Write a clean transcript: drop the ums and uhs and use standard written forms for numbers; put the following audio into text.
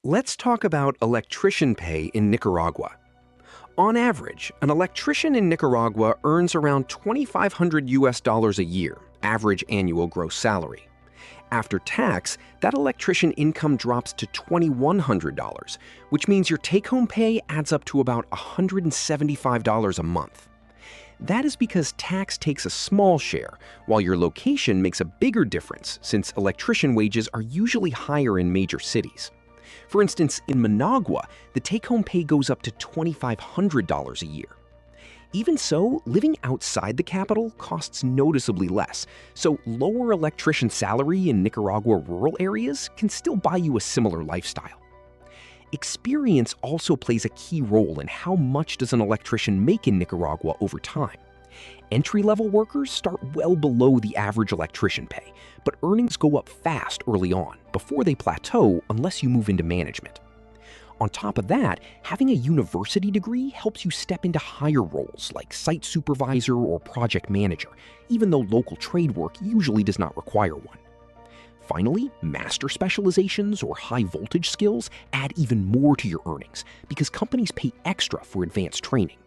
Let's talk about electrician pay in Nicaragua. On average, an electrician in Nicaragua earns around 2,500 US dollars a year, average annual gross salary. After tax, that electrician income drops to $2,100, which means your take-home pay adds up to about $175 a month. That is because tax takes a small share, while your location makes a bigger difference since electrician wages are usually higher in major cities. For instance, in Managua, the take-home pay goes up to $2,500 a year. Even so, living outside the capital costs noticeably less, so lower electrician salary in Nicaragua rural areas can still buy you a similar lifestyle. Experience also plays a key role in how much does an electrician make in Nicaragua over time. Entry-level workers start well below the average electrician pay, but earnings go up fast early on, before they plateau unless you move into management. On top of that, having a university degree helps you step into higher roles like site supervisor or project manager, even though local trade work usually does not require one. Finally, master specializations or high voltage skills add even more to your earnings because companies pay extra for advanced training.